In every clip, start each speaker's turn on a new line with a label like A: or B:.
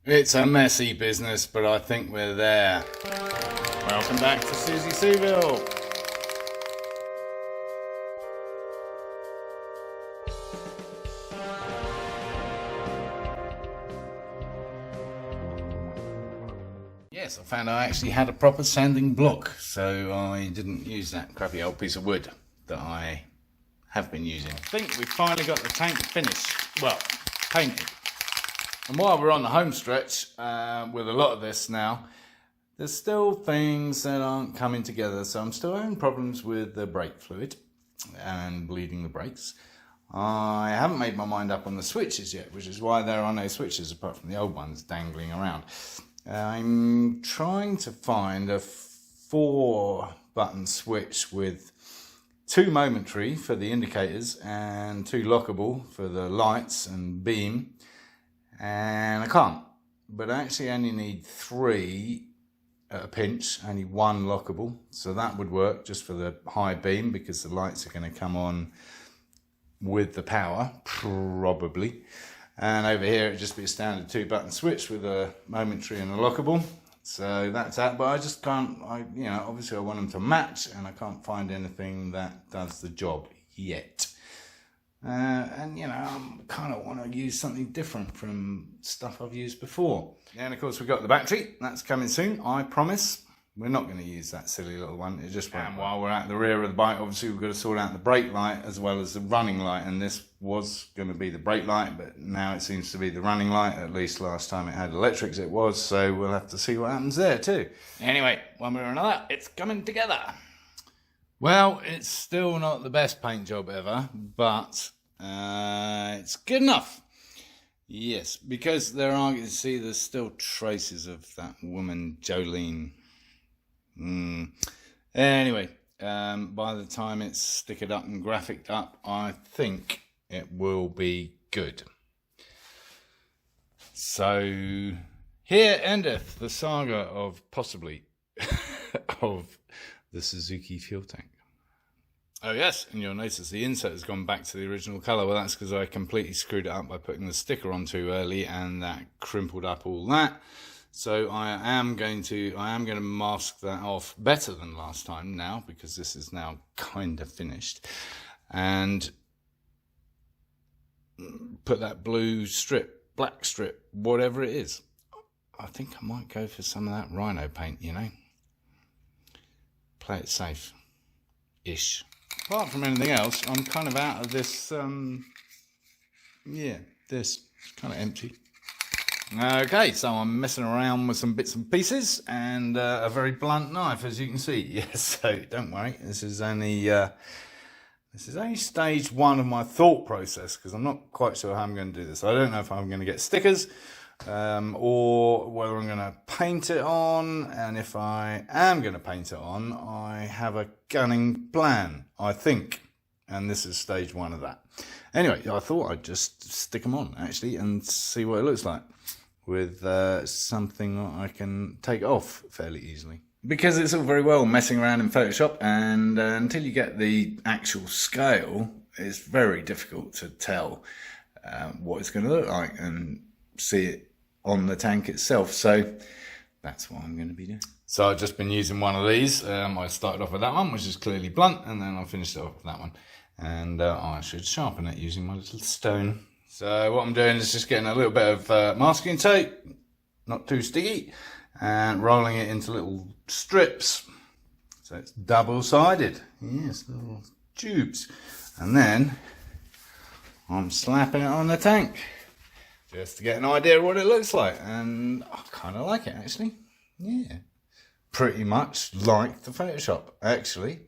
A: It's a messy business, but I think we're there. Welcome back to Susie Seville. Yes, I found I actually had a proper sanding block, so I didn't use that crappy old piece of wood that I have been using. I think we finally got the tank finished, well, painted. And while we're on the home stretch with a lot of this now, there's still things that aren't coming together. So I'm still having problems with the brake fluid and bleeding the brakes. I haven't made my mind up on the switches yet, which is why there are no switches apart from the old ones dangling around. I'm trying to find a 4-button switch with 2 momentary for the indicators and 2 lockable for the lights and beam. And I can't, but I actually only need 3 at a pinch, only 1 lockable, so that would work just for the high beam because the lights are going to come on with the power, probably. And over here it'd just be a standard 2-button switch with a momentary and a lockable. So that's that, but I just can't, obviously I want them to match and I can't find anything that does the job yet. And I kind of want to use something different from stuff I've used before. And of course we've got the battery, that's coming soon, I promise. We're not going to use that silly little one, it just won't. And while we're at the rear of the bike, obviously we've got to sort out the brake light as well as the running light, and this was going to be the brake light, but now it seems to be the running light. At least last time it had electrics it was, so we'll have to see what happens there too. Anyway, one way or another, it's coming together. Well, it's still not the best paint job ever, but it's good enough. Yes, because there are, you see, there's still traces of that woman, Jolene. Anyway, by the time it's stickered up and graphicked up, I think it will be good. So, here endeth the saga of possibly of the Suzuki fuel tank. Oh yes, and you'll notice the insert has gone back to the original colour. Well, that's because I completely screwed it up by putting the sticker on too early, and that crimpled up all that. So I am going to mask that off better than last time now, because this is now kind of finished, and put that blue strip, black strip, whatever it is. I think I might go for some of that rhino paint, Play it safe-ish. Apart from anything else, I'm kind of out of this, this. It's kind of empty. Okay, so I'm messing around with some bits and pieces and a very blunt knife, as you can see. Yes, so don't worry, this is only stage 1 of my thought process, because I'm not quite sure how I'm going to do this. I don't know if I'm going to get stickers or whether I'm going to paint it on, and if I am going to paint it on, I have a gunning plan, I think, and this is stage 1 of that. Anyway, I thought I'd just stick them on, actually, and see what it looks like with something that I can take off fairly easily. Because it's all very well messing around in Photoshop, and until you get the actual scale, it's very difficult to tell what it's going to look like and see it on the tank itself. So that's what I'm going to be doing. So I've just been using one of these. I started off with that one, which is clearly blunt, and then I finished it off with that one. And I should sharpen it using my little stone. So what I'm doing is just getting a little bit of masking tape, not too sticky, and rolling it into little strips. So it's double-sided. Yes, little tubes. And then I'm slapping it on the tank just to get an idea of what it looks like. And I kind of like it, actually. Yeah. Pretty much like the Photoshop, actually.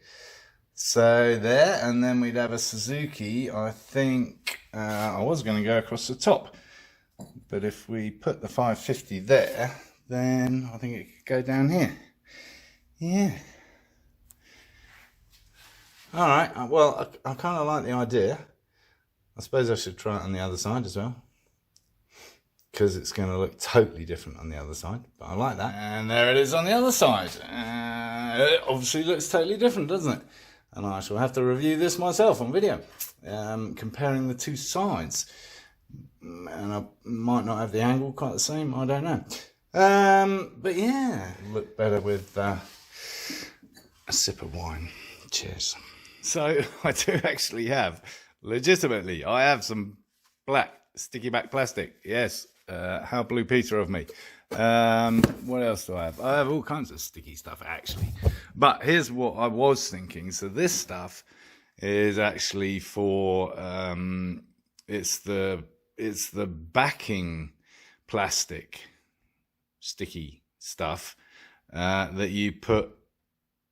A: So there, and then we'd have a Suzuki. I think I was going to go across the top, but if we put the 550 there, then I think it could go down here. Yeah. All right. Well, I kind of like the idea. I suppose I should try it on the other side as well, because it's going to look totally different on the other side. But I like that. And there it is on the other side. It obviously looks totally different, doesn't it? And I shall have to review this myself on video, comparing the two sides. and I might not have the angle quite the same, I don't know. But yeah, look better with a sip of wine. Cheers. So I do actually have, legitimately, I have some black sticky back plastic. Yes, how Blue Peter of me. What else do I have? I have all kinds of sticky stuff actually. But here's what I was thinking. So this stuff is actually for it's the backing plastic sticky stuff that you put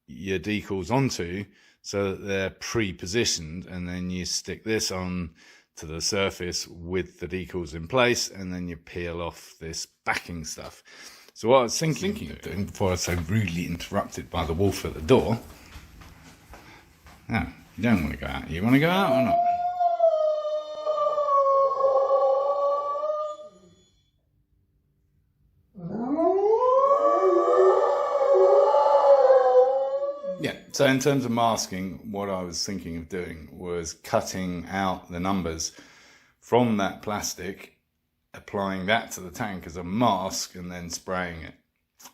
A: your decals onto so that they're pre-positioned, and then you stick this on to the surface with the decals in place, and then you peel off this backing stuff. So what I was thinking of doing before I was so rudely interrupted by the wolf at the door. No, you don't want to go out. You want to go out or not? Yeah, so in terms of masking, what I was thinking of doing was cutting out the numbers from that plastic, applying that to the tank as a mask, and then spraying it.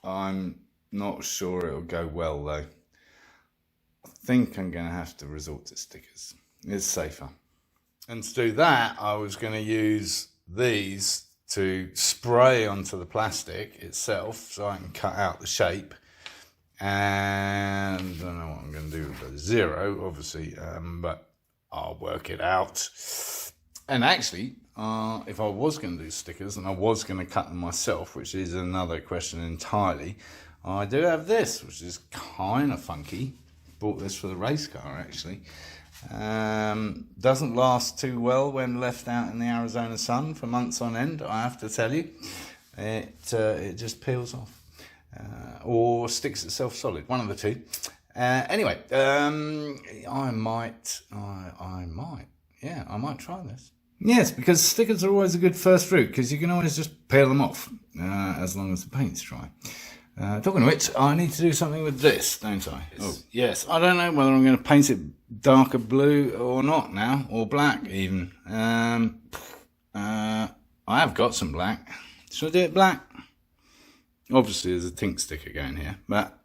A: I'm not sure it'll go well though. I think I'm going to have to resort to stickers. It's safer. And to do that, I was going to use these to spray onto the plastic itself so I can cut out the shape. And I don't know what I'm going to do with the zero, obviously, but I'll work it out. And actually, if I was going to do stickers and I was going to cut them myself, which is another question entirely, I do have this, which is kind of funky. Bought this for the race car, actually. Doesn't last too well when left out in the Arizona sun for months on end, I have to tell you. It just peels off. Or sticks itself solid, one of the two. Anyway, I might try this. Yes, because stickers are always a good first route, because you can always just peel them off, as long as the paint's dry. Talking of which, I need to do something with this, don't I? Oh, yes. I don't know whether I'm going to paint it darker blue or not now, or black even. I have got some black. Should I do it black? Obviously, there's a tint sticker going here, but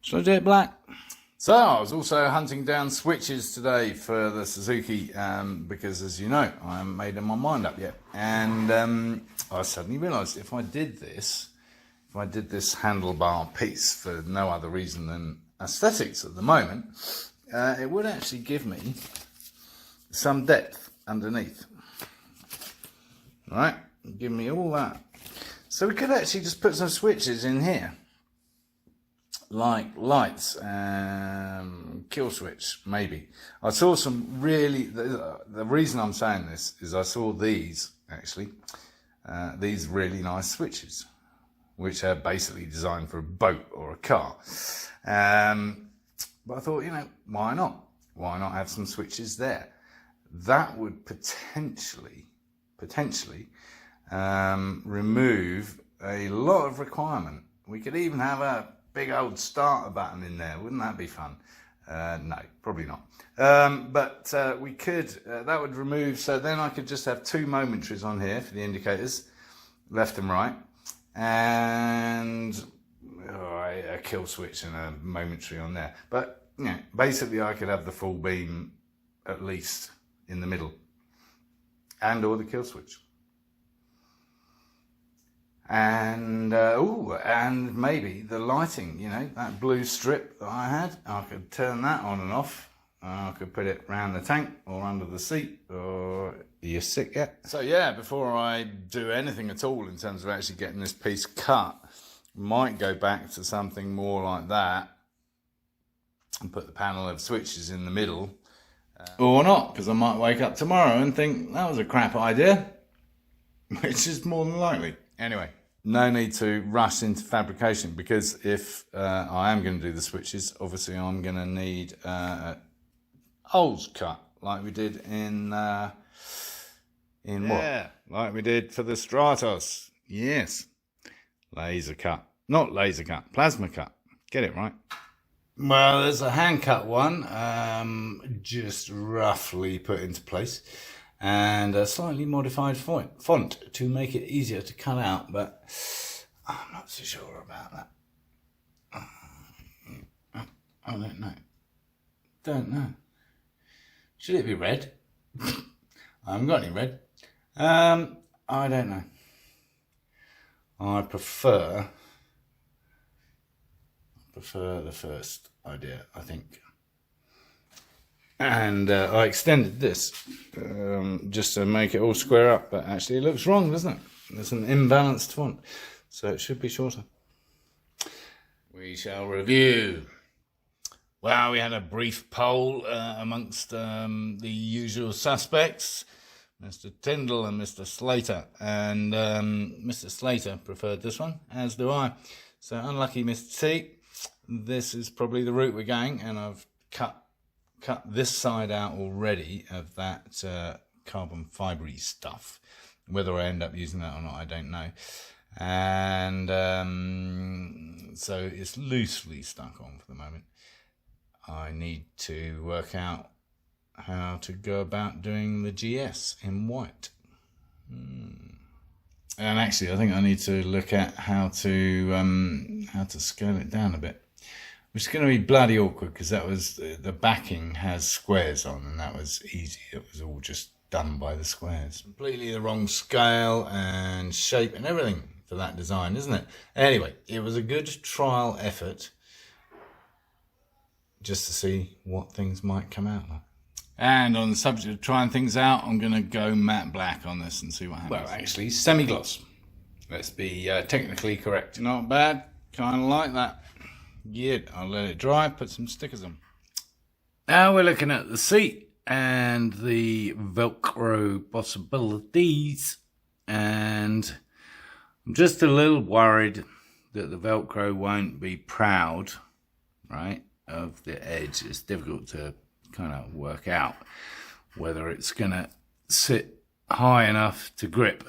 A: should I do it black? So, I was also hunting down switches today for the Suzuki, because as you know, I haven't made my mind up yet. And I suddenly realised if I did this handlebar piece for no other reason than aesthetics at the moment, it would actually give me some depth underneath. Right? Give me all that. So we could actually just put some switches in here, like lights, kill switch, maybe. I saw some really, the reason I'm saying this is I saw these, actually, these really nice switches, which are basically designed for a boat or a car. But I thought, why not? Why not have some switches there? That would potentially remove a lot of requirement. We could even have a big old starter button in there. Wouldn't that be fun? No, probably not. But we could, that would remove, so then I could just have two momentaries on here for the indicators, left and right, and a kill switch and a momentary on there. But basically I could have the full beam at least in the middle, and or the kill switch. And and maybe the lighting, that blue strip that I had, I could turn that on and off. I could put it around the tank or under the seat. Or are you sick yet? So yeah, before I do anything at all in terms of actually getting this piece cut, might go back to something more like that and put the panel of switches in the middle. Or not, because I might wake up tomorrow and think that was a crap idea, which is more than likely. Anyway, no need to rush into fabrication, because if I am going to do the switches, obviously I'm going to need holes cut like we did in what? Like we did for the Stratos. Yes, laser cut, not laser cut, plasma cut. Get it right. Well, there's a hand cut one, just roughly put into place. and a slightly modified font to make it easier to cut out, but I'm not so sure about that. I don't know. Should it be red? I haven't got any red. I don't know. I prefer the first idea, I think. And I extended this just to make it all square up, but actually it looks wrong, doesn't it? There's an imbalanced font, so it should be shorter. We shall review. Well, we had a brief poll amongst the usual suspects, Mr. Tyndall and Mr. Slater, and Mr. Slater preferred this one, as do I. So unlucky Mr. T, this is probably the route we're going, and I've cut this side out already of that carbon fibre stuff. Whether I end up using that or not, I don't know. And so it's loosely stuck on for the moment. I need to work out how to go about doing the GS in white. And actually, I think I need to look at how to scale it down a bit, which is going to be bloody awkward because that was the backing has squares on, and that was easy. It was all just done by the squares. Completely the wrong scale and shape and everything for that design, isn't it? Anyway, it was a good trial effort just to see what things might come out like. And on the subject of trying things out, I'm going to go matte black on this and see what happens. Well, actually, semi-gloss. Let's be technically correct. Not bad. Kind of like that. Yeah, I'll let it dry, put some stickers on. Now we're looking at the seat and the velcro possibilities. And I'm just a little worried that the velcro won't be proud, right, of the edge. It's difficult to kind of work out whether it's going to sit high enough to grip.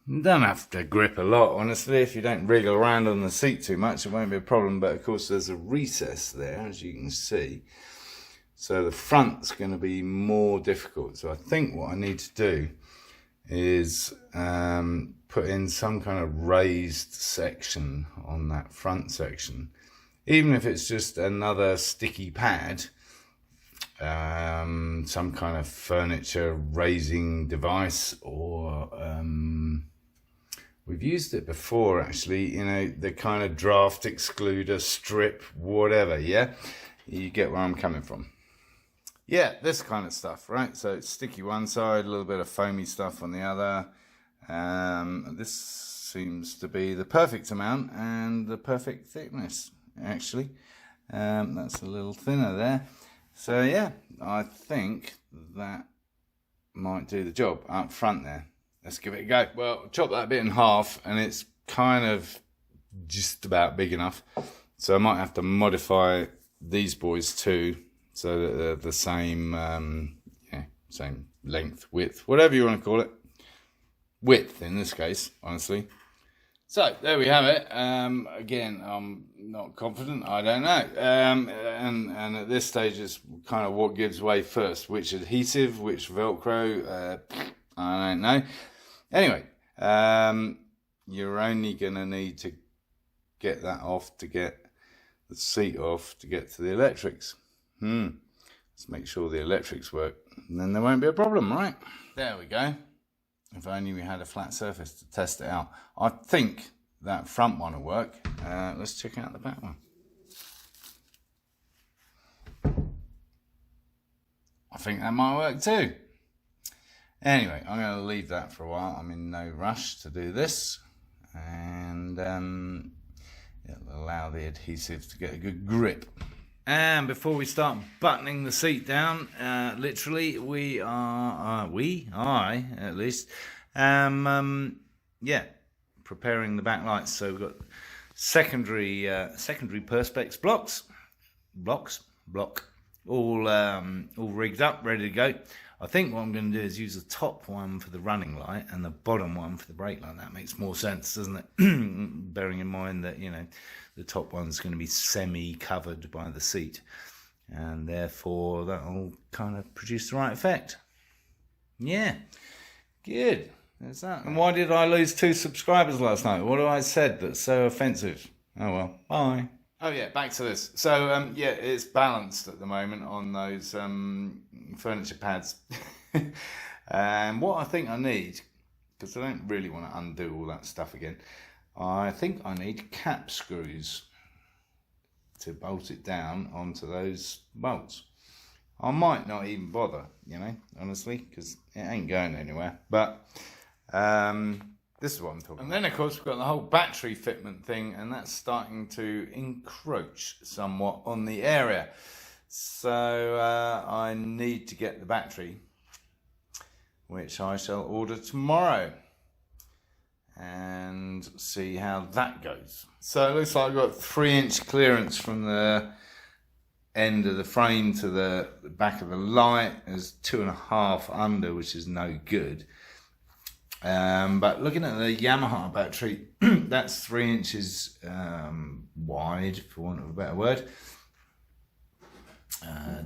A: You don't have to grip a lot, honestly. If you don't wriggle around on the seat too much, it won't be a problem. But of course, there's a recess there, as you can see. So the front's going to be more difficult. So I think what I need to do is put in some kind of raised section on that front section. Even if it's just another sticky pad, some kind of furniture raising device, or we've used it before actually, you know, the kind of draft excluder strip, whatever, yeah? You get where I'm coming from. Yeah, this kind of stuff, right? So it's sticky one side, a little bit of foamy stuff on the other. This seems to be the perfect amount and the perfect thickness, actually. That's a little thinner there. So yeah, I think that might do the job up front there. Let's give it a go. Well, chop that bit in half and it's kind of just about big enough. So I might have to modify these boys too, so that they're the same, same length, width, whatever you want to call it. Width in this case, honestly. So there we have it. Again, I'm not confident. I don't know. And at this stage, it's kind of what gives way first. Which adhesive, which Velcro, I don't know. Anyway, you're only going to need to get that off to get the seat off to get to the electrics. Let's make sure the electrics work. And then there won't be a problem, right? There we go. If only we had a flat surface to test it out. I think that front one will work. Let's check out the back one. I think that might work too. Anyway, I'm going to leave that for a while. I'm in no rush to do this. And it'll allow the adhesive to get a good grip. And before we start buttoning the seat down, literally, I at least, preparing the backlights. So we've got secondary perspex block, all rigged up, ready to go. I think what I'm going to do is use the top one for the running light and the bottom one for the brake light. That makes more sense, doesn't it? Bearing in mind that, you know, the top one's going to be semi-covered by the seat, and therefore that'll kind of produce the right effect. Yeah, good. There's that. And why did I lose 2 subscribers last night? What have I said that's so offensive? Oh well, bye. Oh yeah, back to this. So yeah, it's balanced at the moment on those furniture pads. And what I think I need, because I don't really want to undo all that stuff again, I think I need cap screws to bolt it down onto those bolts. I might not even bother, you know, honestly, because it ain't going anywhere. But this is what I'm talking about. And then, of course, we've got the whole battery fitment thing, and that's starting to encroach somewhat on the area. So I need to get the battery, which I shall order tomorrow, and see how that goes. So it looks like I've got 3-inch clearance from the end of the frame to the back of the light. There's 2.5 under, which is no good. But looking at the Yamaha battery, that's 3 inches wide, for want of a better word.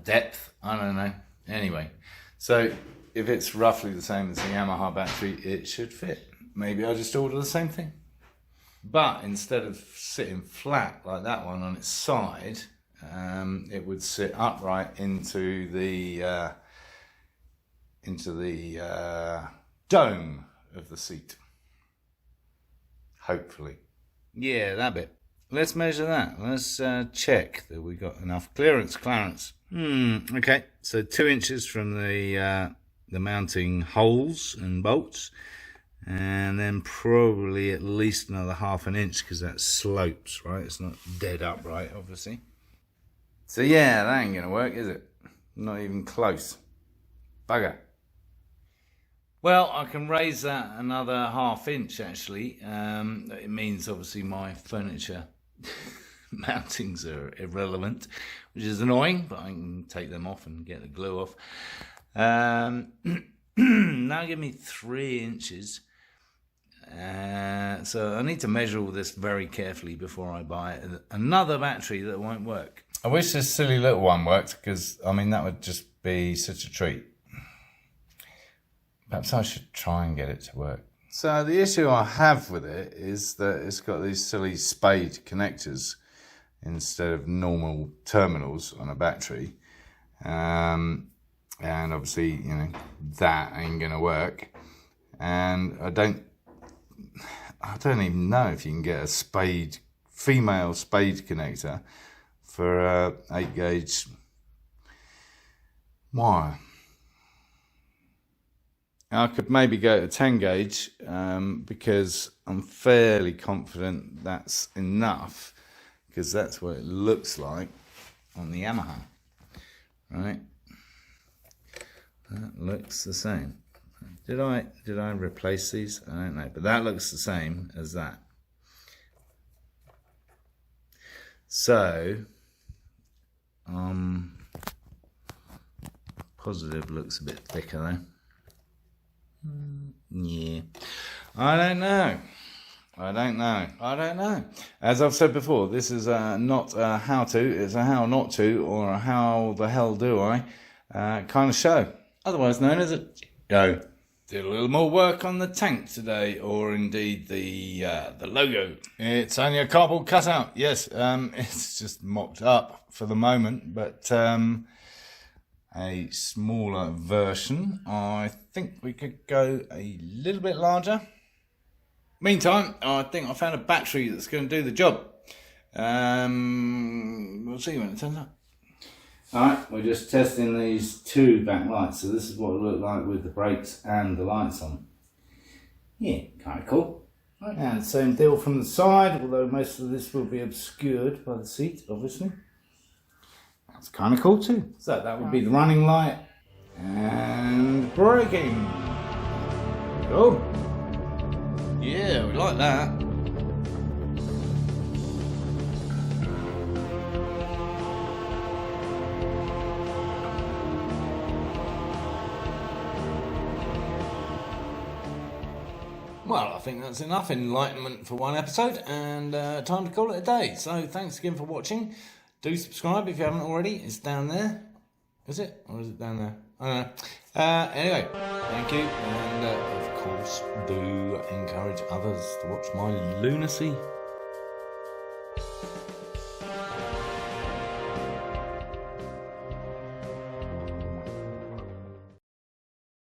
A: Depth, I don't know. Anyway, so if it's roughly the same as the Yamaha battery, it should fit. Maybe I'll just order the same thing. But instead of sitting flat like that one on its side, it would sit upright into the dome of the seat. Hopefully. Yeah, that bit. Let's measure that. Let's check that we got enough clearance. Okay, so 2 inches from the mounting holes and bolts, and then probably at least another 1/2 inch, because that slopes, right? It's not dead upright, obviously. So yeah, that ain't gonna work, is it? Not even close. Bugger. Well, I can raise that another 1/2 inch, actually. It means, obviously, my furniture mountings are irrelevant, which is annoying, but I can take them off and get the glue off. Now give me 3 inches. So I need to measure all this very carefully before I buy another battery that won't work. I wish this silly little one worked, because, I mean, that would just be such a treat. Perhaps I should try and get it to work. So the issue I have with it is that it's got these silly spade connectors instead of normal terminals on a battery. And obviously, you know, that ain't gonna work. And I don't even know if you can get a female spade connector for a 8-gauge wire. I could maybe go to 10 gauge because I'm fairly confident that's enough, because that's what it looks like on the Yamaha, right? That looks the same. Did I replace these? I don't know, but that looks the same as that. So positive looks a bit thicker though. Yeah, I don't know. As I've said before, this is not a how to, it's a how not to, or a how the hell do I kind of show. Otherwise known as a go. Did a little more work on the tank today, or indeed the logo. It's only a cardboard cutout. Yes, it's just mocked up for the moment, but a smaller version. I think we could go a little bit larger. Meantime, I think I found a battery that's going to do the job. We'll see when it turns up. Alright, we're just testing these 2 back lights. So this is what it looked like with the brakes and the lights on. Yeah, kind of cool. Right. And same deal from the side, although most of this will be obscured by the seat, obviously. That's kind of cool too. So that would be the running light and braking. Cool. Yeah, we like that. Well, I think that's enough enlightenment for one episode, and time to call it a day. So thanks again for watching. Do subscribe if you haven't already. It's down there. Is it? Or is it down there? I don't know. Anyway, thank you, and of course do encourage others to watch my lunacy.